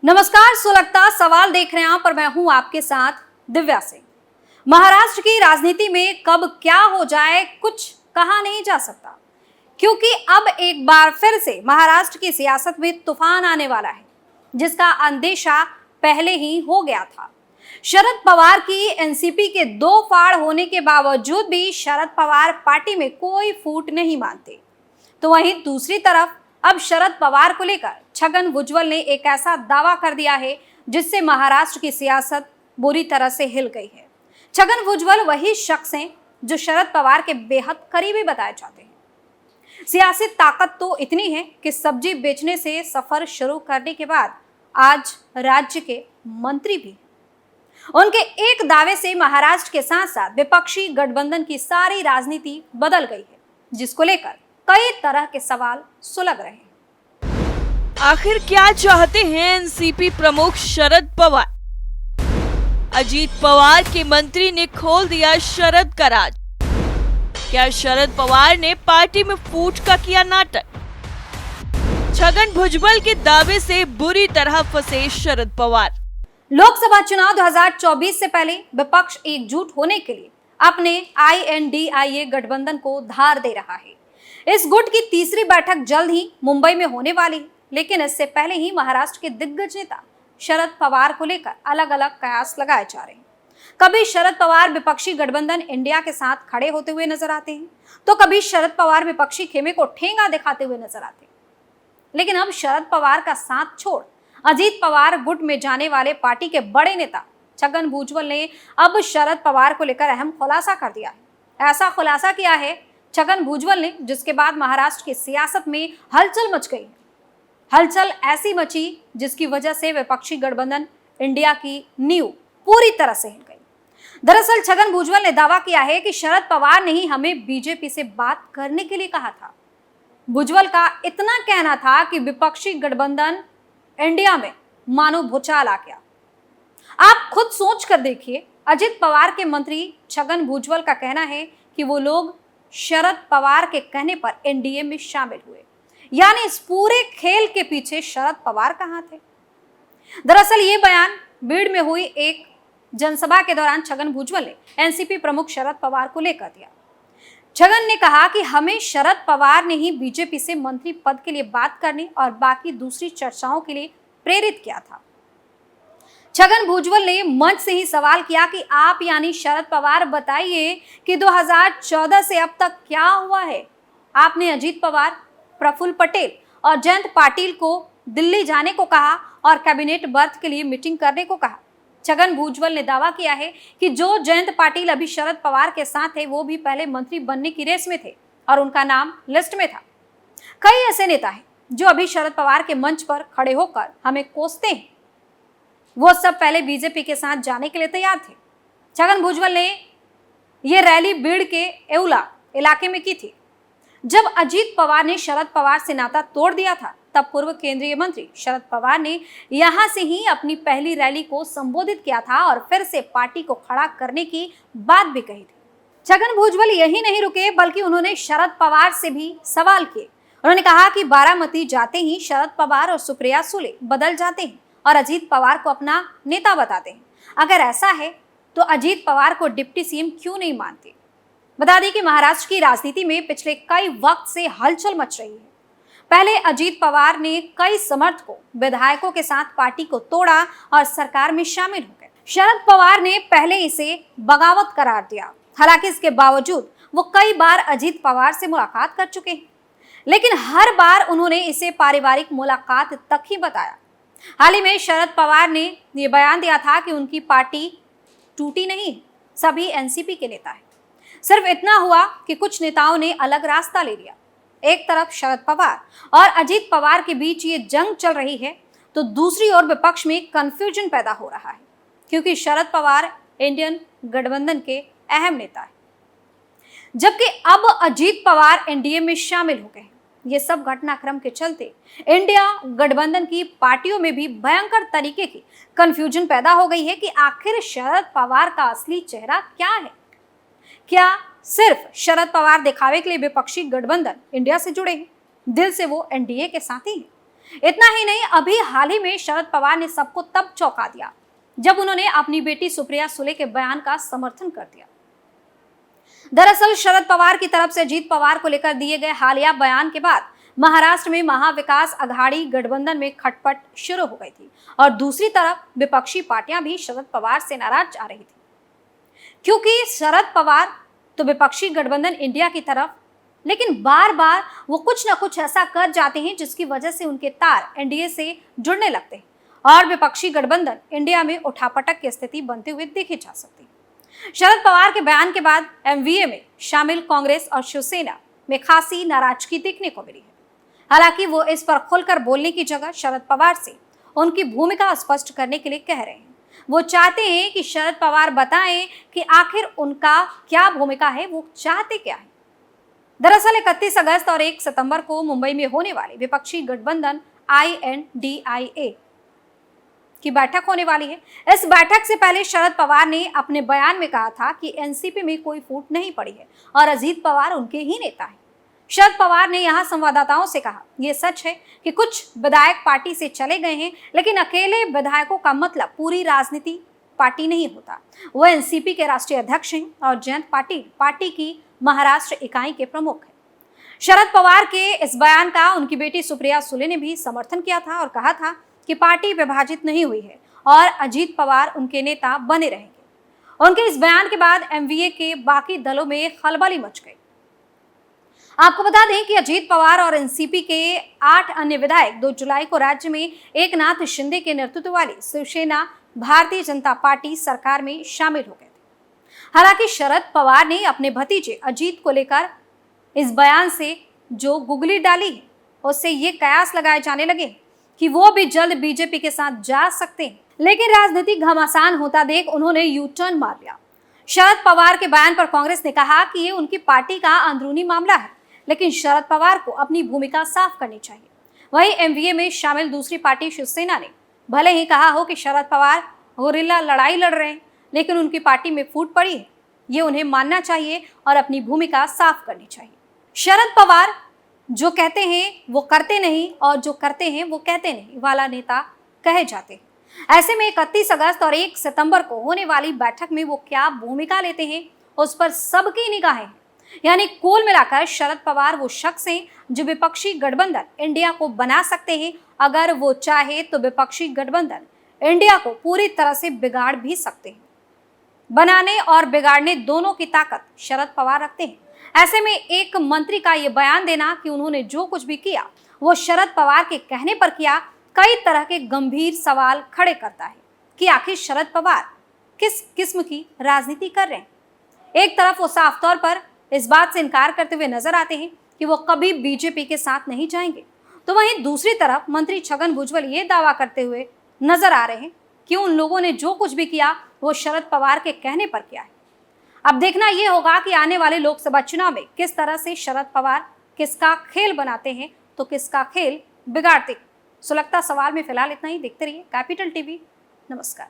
नमस्कार, सुलगता सवाल देख रहे हैं आप और मैं हूं आपके साथ दिव्या सिंह। महाराष्ट्र की राजनीति में कब क्या हो जाए कुछ कहा नहीं जा सकता, क्योंकि अब एक बार फिर से महाराष्ट्र की सियासत में तूफान आने वाला है, जिसका अंदेशा पहले ही हो गया था। शरद पवार की एनसीपी के दो फाड़ होने के बावजूद भी शरद पवार पार्टी में कोई फूट नहीं मानते, तो वहीं दूसरी तरफ अब शरद पवार को लेकर छगन भुजबल ने एक ऐसा दावा कर दिया है जिससे महाराष्ट्र की सियासत बुरी तरह से हिल गई है। छगन भुजबल वही शख्स हैं जो शरद पवार के बेहद करीबी बताए जाते हैं। सियासी ताकत तो इतनी है कि सब्जी बेचने से सफर शुरू करने के बाद आज राज्य के मंत्री भी हैं। उनके एक दावे से महाराष्ट्र के साथ साथ विपक्षी गठबंधन की सारी राजनीति बदल गई है, जिसको लेकर कई तरह के सवाल सुलग रहे हैं। आखिर क्या चाहते हैं एनसीपी प्रमुख शरद पवार? अजीत पवार के मंत्री ने खोल दिया शरद का राज। क्या शरद पवार ने पार्टी में फूट का किया नाटक? छगन भुजबल के दावे से बुरी तरह फंसे शरद पवार। लोकसभा चुनाव 2024 से पहले विपक्ष एकजुट होने के लिए अपने INDIA गठबंधन को धार दे रहा है। इस गुट की तीसरी बैठक जल्द ही मुंबई में होने वाली है, लेकिन इससे पहले ही महाराष्ट्र के दिग्गज नेता शरद पवार को लेकर अलग अलग कयास लगाए जा रहे हैं। कभी शरद पवार विपक्षी गठबंधन इंडिया के साथ खड़े होते हुए नजर आते हैं, तो कभी शरद पवार विपक्षी खेमे को ठेंगा दिखाते हुए नजर आते हैं। लेकिन अब शरद पवार का साथ छोड़ अजीत पवार गुट में जाने वाले पार्टी के बड़े नेता छगन भुजबल ने अब शरद पवार को लेकर अहम खुलासा कर दिया है। ऐसा खुलासा किया है छगन भुजबल ने, जिसके बाद महाराष्ट्र की सियासत में हलचल मच गई। हलचल ऐसी मची जिसकी वजह से विपक्षी गठबंधन इंडिया की नींव पूरी तरह से हिल गई। दरअसल छगन भुजबल ने दावा किया है कि शरद पवार ने ही हमें बीजेपी से बात करने के लिए कहा था। भुजबल का इतना कहना था कि विपक्षी गठबंधन इंडिया में मानो भूचाल आ गया। आप खुद सोच कर देखिए, अजित पवार के मंत्री छगन भुजबल का कहना है कि वो लोग शरद पवार के कहने पर एनडीए में शामिल हुए, यानी इस पूरे खेल के पीछे शरद पवार कहां थे? दरअसल ये बयान बीड़ में हुई एक जनसभा के दौरान छगन भुजबल ने एनसीपी प्रमुख शरद पवार को लेकर दिया। छगन ने कहा कि हमें शरद पवार ने ही बीजेपी से मंत्री पद के लिए बात करने और बाकी दूसरी चर्चाओं के लिए प्रेरित किया था। छगन भुजबल ने मंच से ही सवाल किया कि आप यानी शरद पवार बताइए कि 2014 से अब तक क्या हुआ है? आपने अजीत पवार, प्रफुल्ल पटेल और जयंत पाटिल को दिल्ली जाने को कहा और कैबिनेट बर्थ के लिए मीटिंग करने को कहा। छगन भुजबल ने दावा किया है कि जो जयंत पाटिल अभी शरद पवार के साथ है, वो भी पहले मंत्री बनने की रेस में थे और उनका नाम लिस्ट में था। कई ऐसे नेता हैं जो अभी शरद पवार के मंच पर खड़े होकर हमें कोसते हैं, वो सब पहले बीजेपी के साथ जाने के लिए तैयार थे। छगन भुजबल ने यह रैली बीड़ के एउला इलाके में की थी। जब अजीत पवार ने शरद पवार से नाता तोड़ दिया था, तब पूर्व केंद्रीय मंत्री शरद पवार ने यहां से ही अपनी पहली रैली को संबोधित किया था और फिर से पार्टी को खड़ा करने की बात भी कही थी। छगन भुजबल यही नहीं रुके, बल्कि उन्होंने शरद पवार से भी सवाल किए। उन्होंने कहा कि बारामती जाते ही शरद पवार और सुप्रिया सुले बदल जाते हैं और अजीत पवार को अपना नेता बताते हैं। अगर ऐसा है तो अजीत पवार को डिप्टी सीएम क्यों नहीं मानते? बता दें कि महाराष्ट्र की राजनीति में पिछले कई वक्त से हलचल मच रही है। पहले अजीत पवार ने कई समर्थकों, विधायकों के साथ पार्टी को तोड़ा और सरकार में शामिल हो गए। शरद पवार ने पहले इसे बगावत करार दिया। हालांकि इसके बावजूद वो कई बार अजीत पवार से मुलाकात कर चुके हैं, लेकिन हर बार उन्होंने इसे पारिवारिक मुलाकात तक ही बताया। हाल ही में शरद पवार ने यह बयान दिया था कि उनकी पार्टी टूटी नहीं, सभी एनसीपी के नेता हैं। सिर्फ इतना हुआ कि कुछ नेताओं ने अलग रास्ता ले लिया। एक तरफ शरद पवार और अजीत पवार के बीच ये जंग चल रही है, तो दूसरी ओर विपक्ष में कंफ्यूजन पैदा हो रहा है, क्योंकि शरद पवार इंडियन गठबंधन के अहम नेता है, जबकि अब अजीत पवार एनडीए में शामिल हो गए हैं। ये सब घटनाक्रम के चलते इंडिया गठबंधन की पार्टियों में भी भयंकर तरीके की कंफ्यूजन पैदा हो गई है कि आखिर शरद पवार का असली चेहरा क्या है। क्या सिर्फ शरद पवार दिखावे के लिए विपक्षी गठबंधन इंडिया से जुड़े हैं? दिल से वो एनडीए के साथ ही हैं, इतना ही नहीं, अभी हाल ही में शरद पवार ने सबको तब चौंका दिया जब उन्होंने अपनी बेटी सुप्रिया सुले के बयान का समर्थन कर दिया। दरअसल शरद पवार की तरफ से अजीत पवार को लेकर दिए गए हालिया बयान के बाद महाराष्ट्र में महाविकास अघाड़ी गठबंधन में खटपट शुरू हो गई थी और दूसरी तरफ विपक्षी पार्टियां भी शरद पवार से नाराज आ रही थी, क्योंकि शरद पवार तो विपक्षी गठबंधन इंडिया की तरफ, लेकिन बार बार वो कुछ ना कुछ ऐसा कर जाते हैं जिसकी वजह से उनके तार एनडीए से जुड़ने लगते हैं और विपक्षी गठबंधन इंडिया में उठापटक की स्थिति बनते हुए देखी जा सकती है। शरद पवार के बयान के बाद एमवीए में शामिल कांग्रेस और शिवसेना में खासी नाराजगी देखने को मिली है। हालांकि वो इस पर खुलकर बोलने की जगह शरद पवार से उनकी भूमिका स्पष्ट करने के लिए कह रहे हैं। वो चाहते हैं कि शरद पवार बताएं कि आखिर उनका क्या भूमिका है, वो चाहते क्या है। दरअसल 31 अगस्त और 1 सितंबर को मुंबई में होने वाली विपक्षी गठबंधन INDIA की बैठक होने वाली है। इस बैठक से पहले शरद पवार ने अपने बयान में कहा था कि एनसीपी में कोई फूट नहीं पड़ी है और अजीत पवार उनके ही नेता हैं। शरद पवार ने यहां संवाददाताओं से कहा, यह सच है कि कुछ विधायक पार्टी से चले गए हैं, लेकिन अकेले विधायकों का मतलब पूरी राजनीति पार्टी नहीं होता। वो एनसीपी के राष्ट्रीय अध्यक्ष हैं और जयंत पाटिल पार्टी की महाराष्ट्र इकाई के प्रमुख हैं। शरद पवार के इस बयान का उनकी बेटी सुप्रिया सुले ने भी समर्थन किया था और कहा था कि पार्टी विभाजित नहीं हुई है और अजीत पवार उनके नेता बने रहेंगे। उनके इस बयान के बाद एमवीए के बाकी दलों में खलबली मच गई। आपको बता दें कि अजीत पवार और एनसीपी के 8 अन्य विधायक 2 जुलाई को राज्य में एकनाथ शिंदे के नेतृत्व वाली शिवसेना भारतीय जनता पार्टी सरकार में शामिल हो गए थे। हालांकि शरद पवार ने अपने भतीजे अजीत को लेकर इस बयान से जो गुगली डाली है, उससे ये कयास लगाए जाने लगे कि वो भी जल्द बीजेपी के साथ जा सकते हैं, लेकिन राजनीतिक घमासान होता देख उन्होंने यू टर्न मार लिया। शरद पवार के बयान पर कांग्रेस ने कहा कि ये उनकी पार्टी का अंदरूनी मामला है, लेकिन शरद पवार को अपनी भूमिका साफ करनी चाहिए। वहीं एमवीए में शामिल दूसरी पार्टी शिवसेना ने भले ही कहा हो कि शरद पवार गोरिल्ला लड़ाई लड़ रहे हैं, लेकिन उनकी पार्टी में फूट पड़ी है, ये उन्हें मानना चाहिए और अपनी भूमिका साफ करनी चाहिए। शरद पवार जो कहते हैं वो करते नहीं और जो करते हैं वो कहते नहीं वाला नेता कहे जाते हैं। ऐसे में 31 अगस्त और 1 सितंबर को होने वाली बैठक में वो क्या भूमिका लेते हैं, उस पर सबकी निगाहें हैं। यानी कुल मिलाकर शरद पवार वो शख्स हैं जो विपक्षी गठबंधन इंडिया को बना सकते हैं। अगर वो चाहे तो विपक्षी गठबंधन इंडिया को पूरी तरह से बिगाड़ भी सकते हैं। बनाने और बिगाड़ने दोनों की ताकत शरद पवार रखते हैं। ऐसे में एक मंत्री का ये बयान देना कि उन्होंने जो कुछ भी किया वो शरद पवार के कहने पर किया, कई तरह के गंभीर सवाल खड़े करता है कि आखिर शरद पवार किस किस्म की राजनीति कर रहे हैं। एक तरफ वो साफ तौर पर इस बात से इनकार करते हुए नजर आते हैं कि वो कभी बीजेपी के साथ नहीं जाएंगे, तो वहीं दूसरी तरफ मंत्री छगन भुजबल ये दावा करते हुए नजर आ रहे हैं कि उन लोगों ने जो कुछ भी किया वो शरद पवार के कहने पर किया है। अब देखना यह होगा कि आने वाले लोकसभा चुनाव में किस तरह से शरद पवार किसका खेल बनाते हैं तो किसका खेल बिगाड़ते हैं। सुलगता सवाल में फिलहाल इतना ही। देखते रहिए कैपिटल टीवी। नमस्कार।